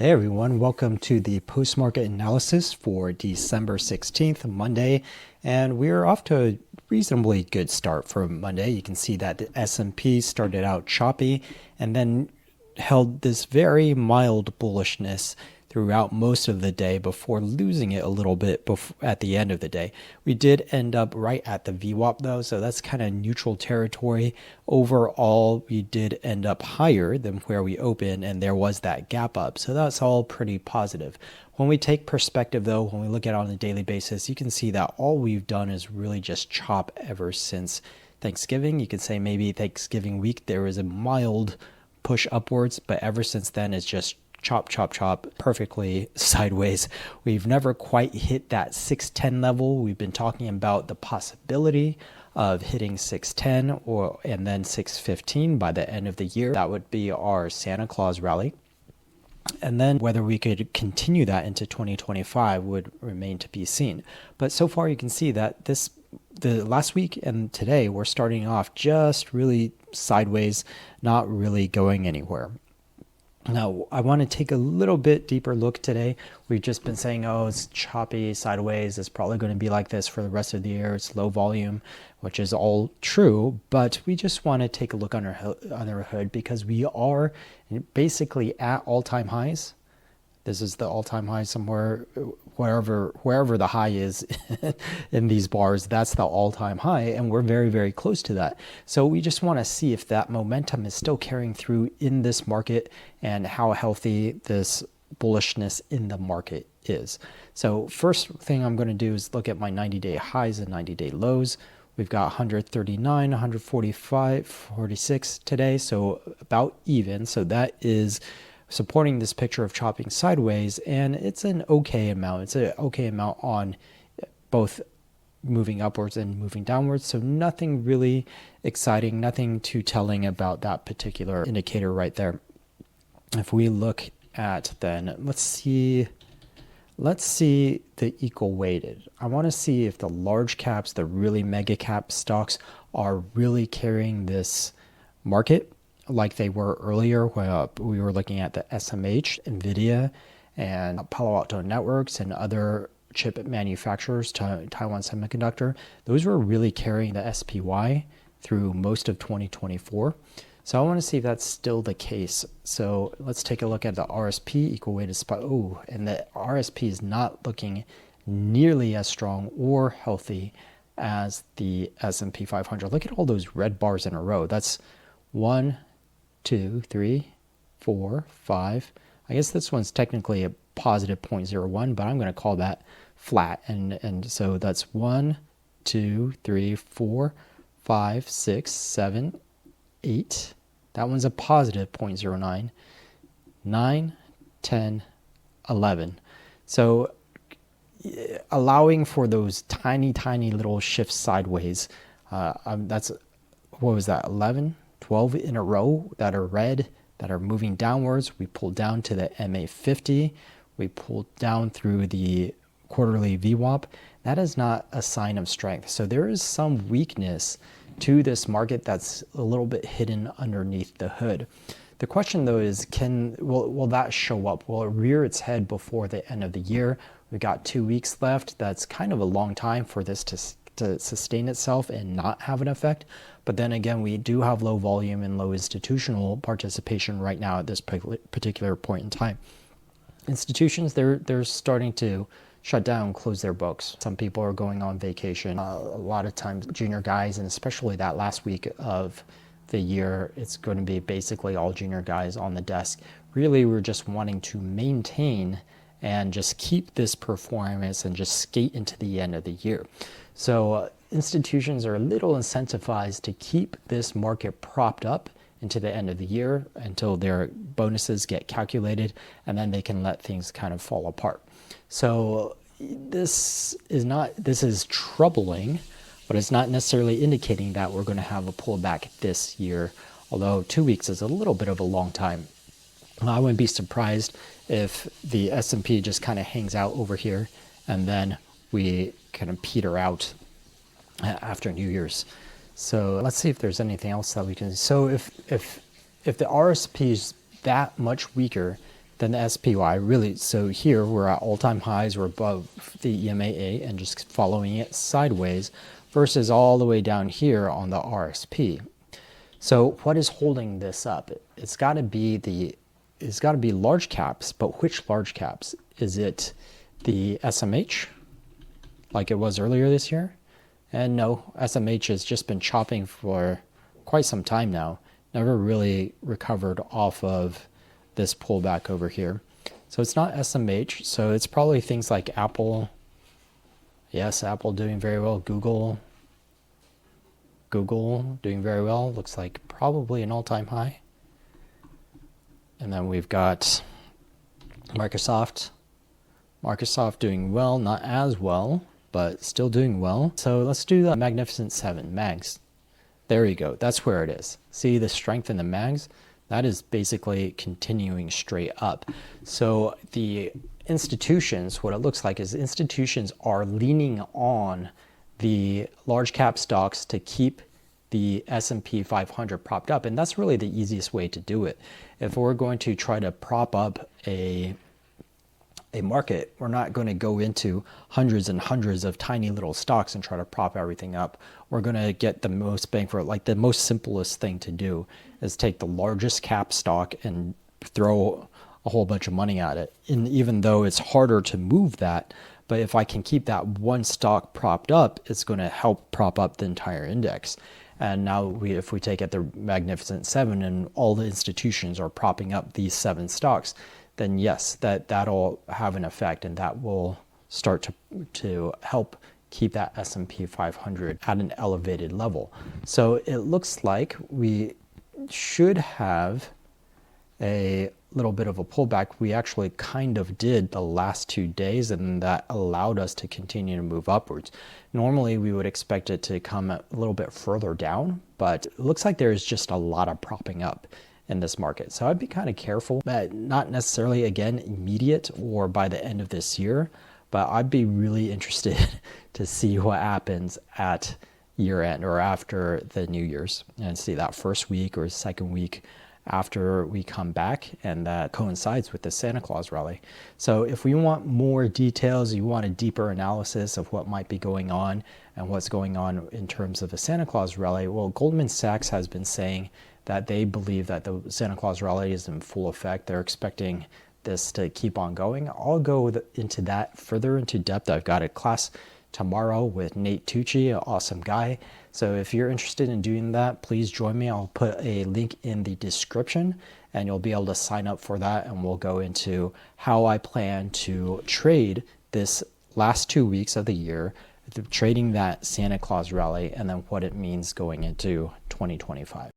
Hey everyone, welcome to the post-market analysis for December 16th, Monday, and we're off to a reasonably good start for Monday. You can see that the S&P started out choppy and then held this very mild bullishness throughout most of the day before losing it a little bit at the end of the day. We did end up right at the VWAP though, so that's kind of neutral territory. Overall, we did end up higher than where we opened, and there was that gap up, so that's all pretty positive. When we take perspective though, when we look at it on a daily basis, you can see that all we've done is really just chop ever since Thanksgiving. You could say maybe Thanksgiving week there was a mild push upwards, but ever since then it's just chop, chop, chop perfectly sideways. We've never quite hit that 610 level. We've been talking about the possibility of hitting 610 and then 615 by the end of the year. That would be our Santa Claus Rally. And then whether we could continue that into 2025 would remain to be seen. But so far you can see that the last week and today we're starting off just really sideways, not really going anywhere. Now, I want to take a little bit deeper look today. We've just been saying, oh, it's choppy, sideways. It's probably going to be like this for the rest of the year. It's low volume, which is all true. But we just want to take a look under our hood because we are basically at all-time highs. This is the all-time high somewhere, wherever the high is in these bars, that's the all-time high, and we're very, very close to that. So we just want to see if that momentum is still carrying through in this market and how healthy this bullishness in the market is. So first thing I'm going to do is look at my 90-day highs and 90-day lows. We've got 139, 145, 46 today, so about even. So that is supporting this picture of chopping sideways, and it's an okay amount. It's an okay amount on both moving upwards and moving downwards, so nothing really exciting, nothing too telling about that particular indicator right there. If we look at then, let's see the equal weighted. I want to see if the large caps, the really mega cap stocks are really carrying this market like they were earlier when we were looking at the SMH, NVIDIA, and Palo Alto Networks and other chip manufacturers, Taiwan Semiconductor. Those were really carrying the SPY through most of 2024. So I want to see if that's still the case. So let's take a look at the RSP, equal weighted SPY. Oh, and the RSP is not looking nearly as strong or healthy as the S&P 500. Look at all those red bars in a row. That's 1, 2, 3, 4, 5. I guess this one's technically a positive 0.01, but I'm going to call that flat. And so that's 1, 2, 3, 4, 5, 6, 7, 8. That one's a positive 0.09. 9, 10, 11. So allowing for those tiny, tiny little shifts sideways, that's, what was that, 11? 12 in a row that are red, that are moving downwards. We pulled down to the MA50. We pulled down through the quarterly VWAP. That is not a sign of strength. So there is some weakness to this market that's a little bit hidden underneath the hood. The question though is, will that show up? Will it rear its head before the end of the year? We've got 2 weeks left. That's kind of a long time for this to sustain itself and not have an effect. But then again, we do have low volume and low institutional participation right now at this particular point in time. Institutions, they're starting to shut down, close their books. Some people are going on vacation. A lot of times junior guys, and especially that last week of the year, it's going to be basically all junior guys on the desk. Really, we're just wanting to maintain and just keep this performance and just skate into the end of the year. So institutions are a little incentivized to keep this market propped up into the end of the year until their bonuses get calculated, and then they can let things kind of fall apart. So this is troubling, but it's not necessarily indicating that we're going to have a pullback this year, although 2 weeks is a little bit of a long time. I wouldn't be surprised if the S&P just kind of hangs out over here and then we kind of peter out after New Year's. So let's see if there's anything else that we can. So if the RSP is that much weaker then the SPY really, so here we're at all-time highs, we're above the EMA and just following it sideways versus all the way down here on the RSP. So what is holding this up? It's got to be large caps, but which large caps? Is it the SMH like it was earlier this year? And no, SMH has just been chopping for quite some time now. Never really recovered off of this pullback over here. So it's not SMH. So it's probably things like Apple. Yes, Apple doing very well. Google doing very well. Looks like probably an all-time high. And then we've got Microsoft. Microsoft doing well, not as well, but still doing well. So let's do the Magnificent Seven, MAGs. There you go. That's where it is. See the strength in the MAGs? That is basically continuing straight up. So the institutions, what it looks like is institutions are leaning on the large cap stocks to keep the S&P 500 propped up. And that's really the easiest way to do it. If we're going to try to prop up a market, we're not going to go into hundreds and hundreds of tiny little stocks and try to prop everything up. We're going to get the most bang for it. Like the most simplest thing to do is take the largest cap stock and throw a whole bunch of money at it. And even though it's harder to move that, but if I can keep that one stock propped up, it's going to help prop up the entire index. And now if we take it the Magnificent Seven and all the institutions are propping up these 7 stocks, then yes, that'll have an effect, and that will start to help keep that S&P 500 at an elevated level. So it looks like we should have a little bit of a pullback. We actually kind of did the last 2 days, and that allowed us to continue to move upwards. Normally we would expect it to come a little bit further down, but it looks like there's just a lot of propping up in this market. So I'd be kind of careful, but not necessarily again immediate or by the end of this year, but I'd be really interested to see what happens at year end or after the New Year's, and see that first week or second week after we come back, and that coincides with the Santa Claus Rally. So if we want more details, you want a deeper analysis of what might be going on and what's going on in terms of the Santa Claus Rally, well, Goldman Sachs has been saying that they believe that the Santa Claus Rally is in full effect. They're expecting this to keep on going. I'll go into that further into depth. I've got a class tomorrow with Nate Tucci, an awesome guy. So if you're interested in doing that, please join me. I'll put a link in the description and you'll be able to sign up for that. And we'll go into how I plan to trade this last 2 weeks of the year, trading that Santa Claus Rally, and then what it means going into 2025.